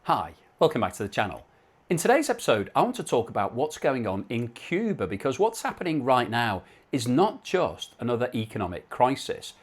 Hi, welcome back to the channel. In today's episode, I want to talk about what's going on in Cuba, because what's happening right now is not just another economic crisis.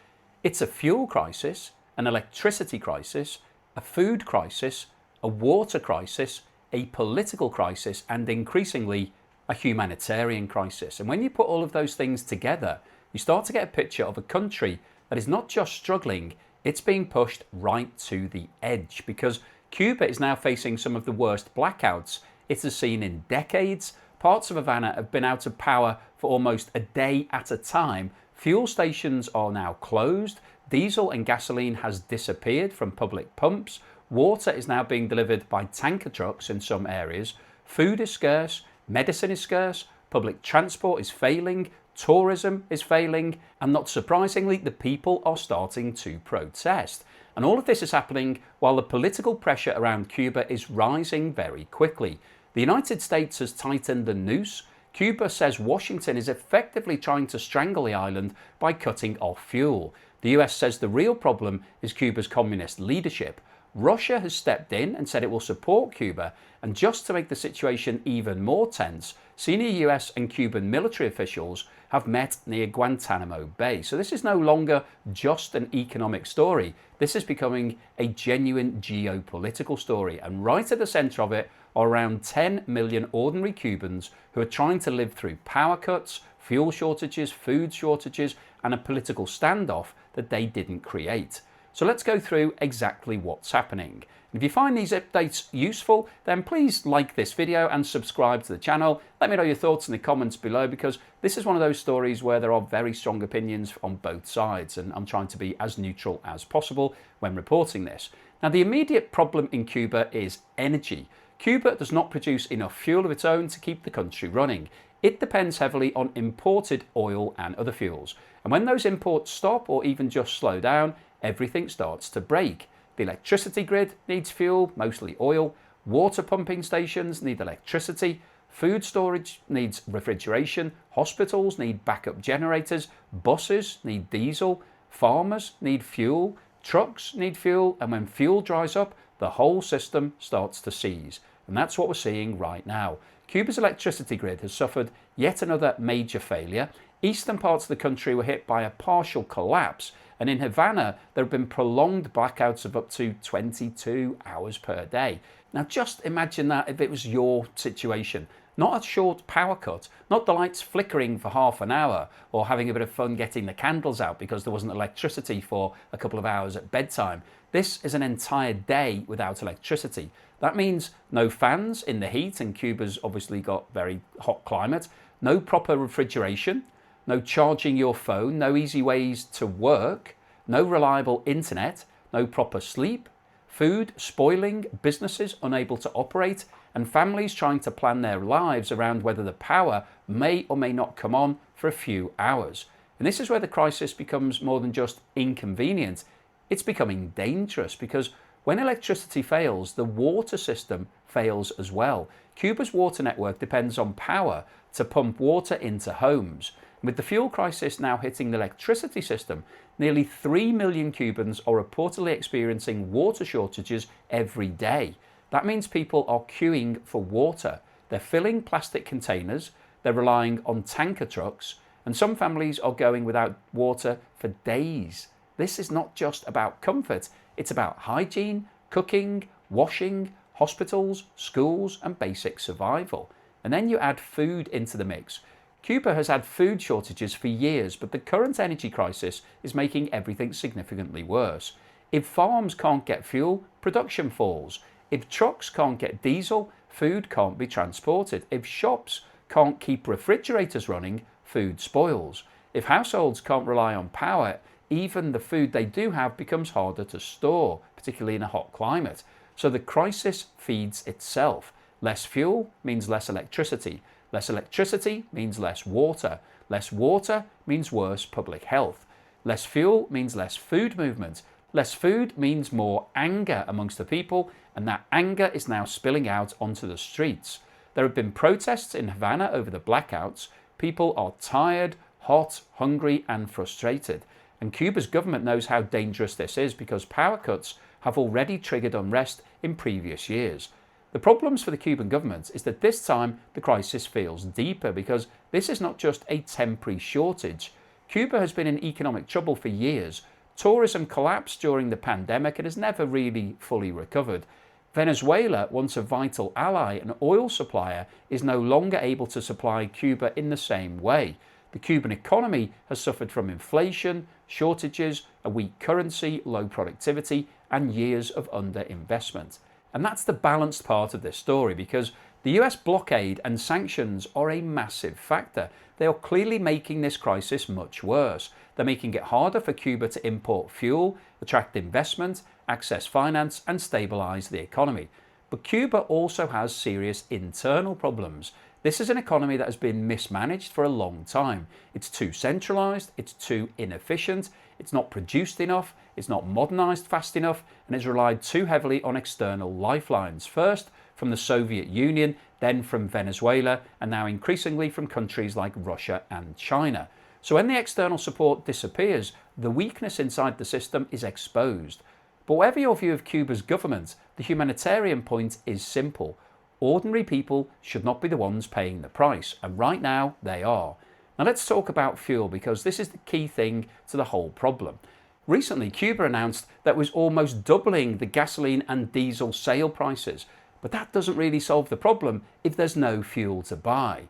It's a fuel crisis, an electricity crisis, a food crisis, a water crisis, a political crisis, and increasingly a humanitarian crisis. And when you put all of those things together, you start to get a picture of a country that is not just struggling, it's being pushed right to the edge, because Cuba is now facing some of the worst blackouts it has seen in decades. Parts of Havana have been out of power for almost a day at a time. Fuel stations are now closed. Diesel and gasoline has disappeared from public pumps. Water is now being delivered by tanker trucks in some areas. Food is scarce. Medicine is scarce. Public transport is failing. Tourism is failing. And not surprisingly, the people are starting to protest. And all of this is happening while the political pressure around Cuba is rising very quickly. The United States has tightened the noose. Cuba says Washington is effectively trying to strangle the island by cutting off fuel. The US says the real problem is Cuba's communist leadership. Russia has stepped in and said it will support Cuba, and just to make the situation even more tense, senior US and Cuban military officials have met near Guantanamo Bay. So this is no longer just an economic story. This is becoming a genuine geopolitical story, and right at the center of it are around 10 million ordinary Cubans who are trying to live through power cuts, fuel shortages, food shortages, and a political standoff that they didn't create. So let's go through exactly what's happening. If you find these updates useful, then please like this video and subscribe to the channel. Let me know your thoughts in the comments below, because this is one of those stories where there are very strong opinions on both sides, and I'm trying to be as neutral as possible when reporting this. Now, the immediate problem in Cuba is energy. Cuba does not produce enough fuel of its own to keep the country running. It depends heavily on imported oil and other fuels. And when those imports stop or even just slow down, everything starts to break. The electricity grid needs fuel, mostly oil. Water pumping stations need electricity. Food storage needs refrigeration. Hospitals need backup generators. Buses need diesel. Farmers need fuel. Trucks need fuel. And when fuel dries up, the whole system starts to seize. And that's what we're seeing right now. Cuba's electricity grid has suffered yet another major failure. Eastern parts of the country were hit by a partial collapse, and in Havana there have been prolonged blackouts of up to 22 hours per day. Now just imagine that if it was your situation. Not a short power cut, not the lights flickering for half an hour, or having a bit of fun getting the candles out because there wasn't electricity for a couple of hours at bedtime. This is an entire day without electricity. That means no fans in the heat, and Cuba's obviously got very hot climate, no proper refrigeration, no charging your phone, no easy ways to work, no reliable internet, no proper sleep, food spoiling, businesses unable to operate, and families trying to plan their lives around whether the power may or may not come on for a few hours. And this is where the crisis becomes more than just inconvenient. It's becoming dangerous, because when electricity fails, the water system fails as well. Cuba's water network depends on power to pump water into homes. With the fuel crisis now hitting the electricity system, nearly 3 million Cubans are reportedly experiencing water shortages every day. That means people are queuing for water. They're filling plastic containers, they're relying on tanker trucks, and some families are going without water for days. This is not just about comfort, it's about hygiene, cooking, washing, hospitals, schools, and basic survival. And then you add food into the mix. Cuba has had food shortages for years, but the current energy crisis is making everything significantly worse. If farms can't get fuel, production falls. If trucks can't get diesel, food can't be transported. If shops can't keep refrigerators running, food spoils. If households can't rely on power, even the food they do have becomes harder to store, particularly in a hot climate. So the crisis feeds itself. Less fuel means less electricity. Less electricity means less water. Less water means worse public health. Less fuel means less food movement. Less food means more anger amongst the people, and that anger is now spilling out onto the streets. There have been protests in Havana over the blackouts. People are tired, hot, hungry, and frustrated. And Cuba's government knows how dangerous this is, because power cuts have already triggered unrest in previous years. The problems for the Cuban government is that this time the crisis feels deeper because this is not just a temporary shortage. Cuba has been in economic trouble for years. Tourism collapsed during the pandemic and has never really fully recovered. Venezuela, once a vital ally and oil supplier, is no longer able to supply Cuba in the same way. The Cuban economy has suffered from inflation, shortages, a weak currency, low productivity, and years of underinvestment. And that's the balanced part of this story, because the US blockade and sanctions are a massive factor. They are clearly making this crisis much worse. They're making it harder for Cuba to import fuel, attract investment, access finance, and stabilize the economy. But Cuba also has serious internal problems. This is an economy that has been mismanaged for a long time. It's too centralized, it's too inefficient, it's not produced enough, it's not modernized fast enough, and it's relied too heavily on external lifelines, first from the Soviet Union, then from Venezuela, and now increasingly from countries like Russia and China. So when the external support disappears, the weakness inside the system is exposed. But whatever your view of Cuba's government, the humanitarian point is simple. Ordinary people should not be the ones paying the price, and right now they are. Now let's talk about fuel, because this is the key thing to the whole problem. Recently, Cuba announced that it was almost doubling the gasoline and diesel sale prices, but that doesn't really solve the problem if there's no fuel to buy.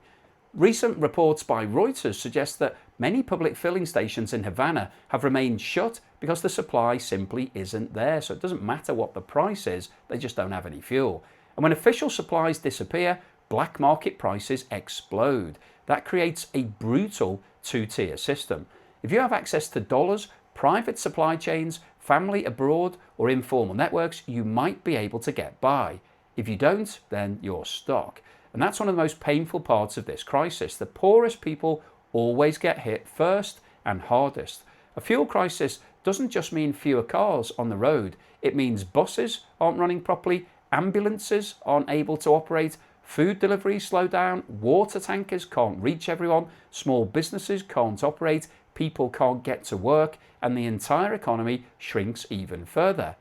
Recent reports by Reuters suggest that many public filling stations in Havana have remained shut because the supply simply isn't there. So it doesn't matter what the price is, they just don't have any fuel. And when official supplies disappear, black market prices explode. That creates a brutal two-tier system. If you have access to dollars, private supply chains, family abroad, or informal networks, you might be able to get by. If you don't, then you're stuck. And that's one of the most painful parts of this crisis. The poorest people always get hit first and hardest. A fuel crisis doesn't just mean fewer cars on the road. It means buses aren't running properly, ambulances aren't able to operate, food deliveries slow down, water tankers can't reach everyone, small businesses can't operate, people can't get to work, and the entire economy shrinks even further.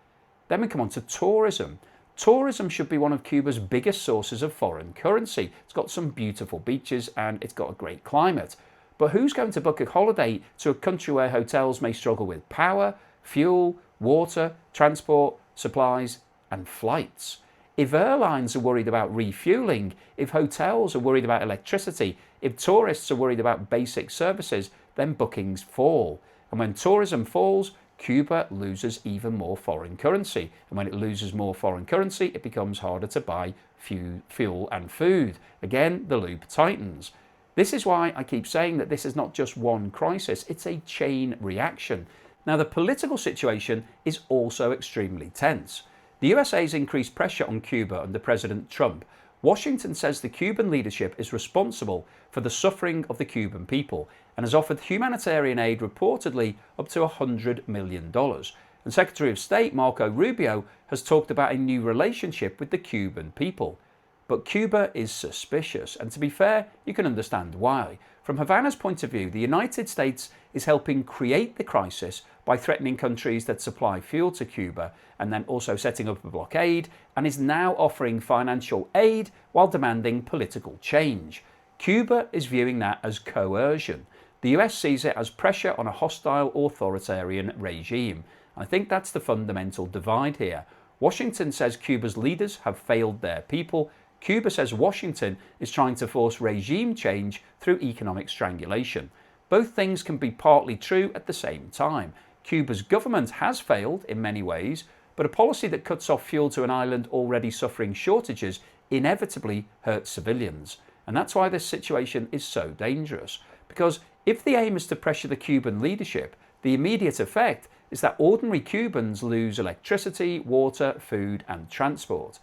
Then we come on to tourism. Tourism should be one of Cuba's biggest sources of foreign currency. It's got some beautiful beaches and it's got a great climate. But who's going to book a holiday to a country where hotels may struggle with power, fuel, water, transport, supplies, and flights? If airlines are worried about refueling, if hotels are worried about electricity, if tourists are worried about basic services, then bookings fall. And when tourism falls, Cuba loses even more foreign currency. And when it loses more foreign currency, it becomes harder to buy fuel and food. Again, the loop tightens. This is why I keep saying that this is not just one crisis, it's a chain reaction. Now, the political situation is also extremely tense. The USA's increased pressure on Cuba under President Trump. Washington says the Cuban leadership is responsible for the suffering of the Cuban people and has offered humanitarian aid reportedly up to $100 million. And Secretary of State Marco Rubio has talked about a new relationship with the Cuban people. But Cuba is suspicious, and to be fair, you can understand why. From Havana's point of view, the United States is helping create the crisis by threatening countries that supply fuel to Cuba, and then also setting up a blockade, and is now offering financial aid while demanding political change. Cuba is viewing that as coercion. The US sees it as pressure on a hostile authoritarian regime. I think that's the fundamental divide here. Washington says Cuba's leaders have failed their people. Cuba says Washington is trying to force regime change through economic strangulation. Both things can be partly true at the same time. Cuba's government has failed in many ways, but a policy that cuts off fuel to an island already suffering shortages inevitably hurts civilians. And that's why this situation is so dangerous. Because if the aim is to pressure the Cuban leadership, the immediate effect is that ordinary Cubans lose electricity, water, food, and transport.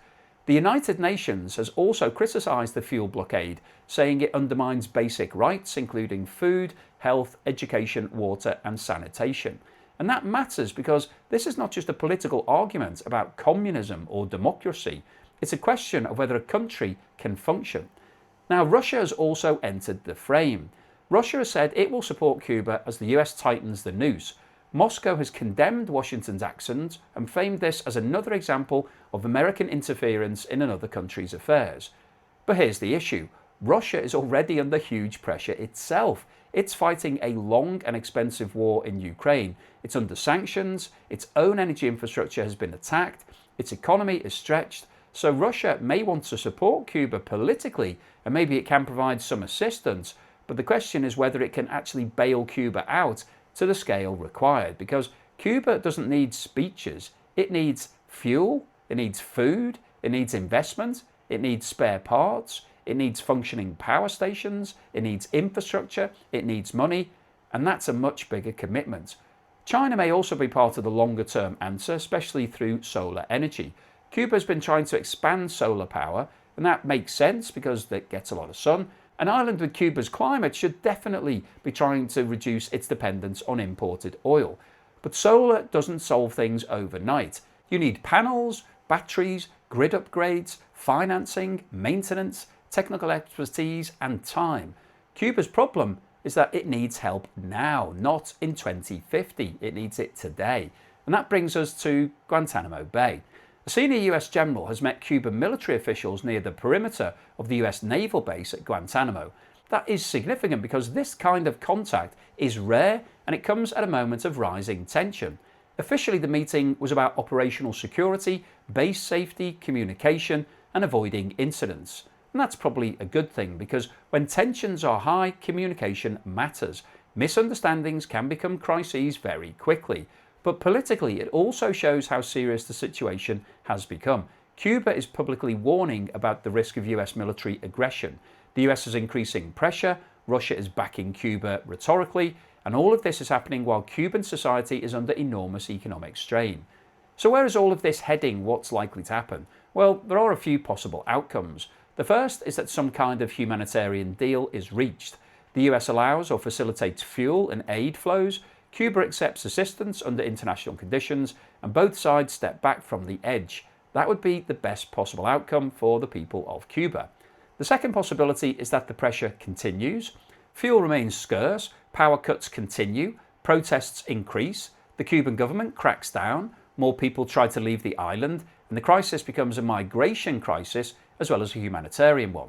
The United Nations has also criticised the fuel blockade, saying it undermines basic rights, including food, health, education, water, and sanitation. And that matters because this is not just a political argument about communism or democracy. It's a question of whether a country can function. Now, Russia has also entered the frame. Russia has said it will support Cuba as the US tightens the noose. Moscow has condemned Washington's actions and framed this as another example of American interference in another country's affairs. But here's the issue. Russia is already under huge pressure itself. It's fighting a long and expensive war in Ukraine. It's under sanctions, its own energy infrastructure has been attacked, its economy is stretched. So Russia may want to support Cuba politically, and maybe it can provide some assistance, but the question is whether it can actually bail Cuba out to the scale required, because Cuba doesn't need speeches. It needs fuel, it needs food, it needs investment, it needs spare parts, it needs functioning power stations, it needs infrastructure, it needs money, and that's a much bigger commitment. China may also be part of the longer term answer, especially through solar energy. Cuba has been trying to expand solar power, and that makes sense because it gets a lot of sun. An island with Cuba's climate should definitely be trying to reduce its dependence on imported oil. But solar doesn't solve things overnight. You need panels, batteries, grid upgrades, financing, maintenance, technical expertise, and time. Cuba's problem is that it needs help now, not in 2050. It needs it today. And that brings us to Guantanamo Bay. A senior US general has met Cuban military officials near the perimeter of the US naval base at Guantanamo. That is significant because this kind of contact is rare and it comes at a moment of rising tension. Officially, the meeting was about operational security, base safety, communication, and avoiding incidents. And that's probably a good thing because when tensions are high, communication matters. Misunderstandings can become crises very quickly. But politically, it also shows how serious the situation has become. Cuba is publicly warning about the risk of US military aggression. The US is increasing pressure, Russia is backing Cuba rhetorically, and all of this is happening while Cuban society is under enormous economic strain. So where is all of this heading? What's likely to happen? Well, there are a few possible outcomes. The first is that some kind of humanitarian deal is reached. The US allows or facilitates fuel and aid flows, Cuba accepts assistance under international conditions, and both sides step back from the edge. That would be the best possible outcome for the people of Cuba. The second possibility is that the pressure continues. Fuel remains scarce, power cuts continue, protests increase, the Cuban government cracks down, more people try to leave the island, and the crisis becomes a migration crisis as well as a humanitarian one.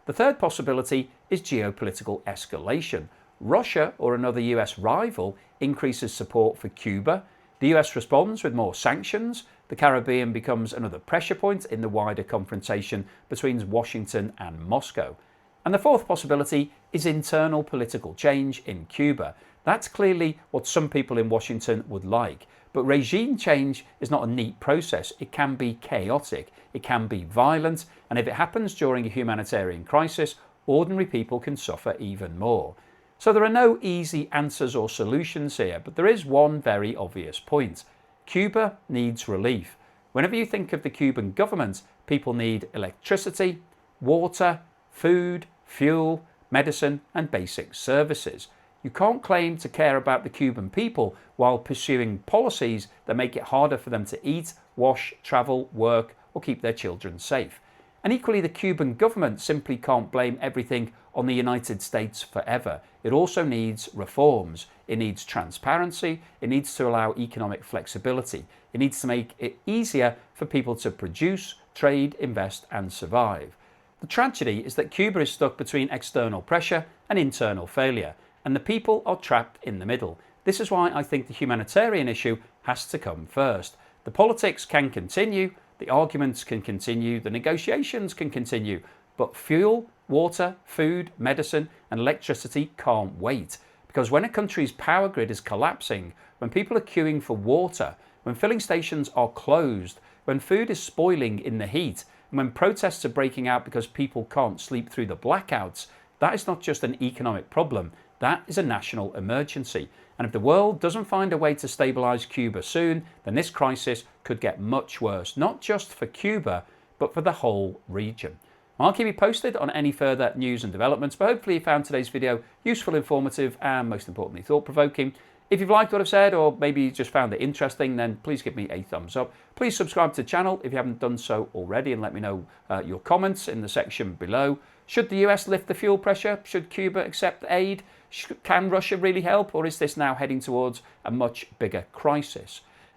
The third possibility is geopolitical escalation. Russia or another US rival increases support for Cuba. The US responds with more sanctions. The Caribbean becomes another pressure point in the wider confrontation between Washington and Moscow. And the fourth possibility is internal political change in Cuba. That's clearly what some people in Washington would like. But regime change is not a neat process. It can be chaotic, it can be violent, and if it happens during a humanitarian crisis, ordinary people can suffer even more. So there are no easy answers or solutions here, but there is one very obvious point. Cuba needs relief. Whenever you think of the Cuban government, people need electricity, water, food, fuel, medicine, and basic services. You can't claim to care about the Cuban people while pursuing policies that make it harder for them to eat, wash, travel, work, or keep their children safe. And equally, the Cuban government simply can't blame everything on the United States forever. It also needs reforms. It needs transparency. It needs to allow economic flexibility. It needs to make it easier for people to produce, trade, invest, and survive. The tragedy is that Cuba is stuck between external pressure and internal failure, and the people are trapped in the middle. This is why I think the humanitarian issue has to come first. The politics can continue, the arguments can continue, the negotiations can continue, but fuel, water, food, medicine, and electricity can't wait. Because when a country's power grid is collapsing, when people are queuing for water, when filling stations are closed, when food is spoiling in the heat, and when protests are breaking out because people can't sleep through the blackouts, that is not just an economic problem, that is a national emergency. And if the world doesn't find a way to stabilise Cuba soon, then this crisis could get much worse, not just for Cuba, but for the whole region. I'll keep you posted on any further news and developments, but hopefully you found today's video useful, informative, and most importantly, thought-provoking. If you've liked what I've said, or maybe you just found it interesting, then please give me a thumbs up. Please subscribe to the channel if you haven't done so already, and let me know your comments in the section below. Should the US lift the fuel pressure? Should Cuba accept aid? Can Russia really help, or is this now heading towards a much bigger crisis?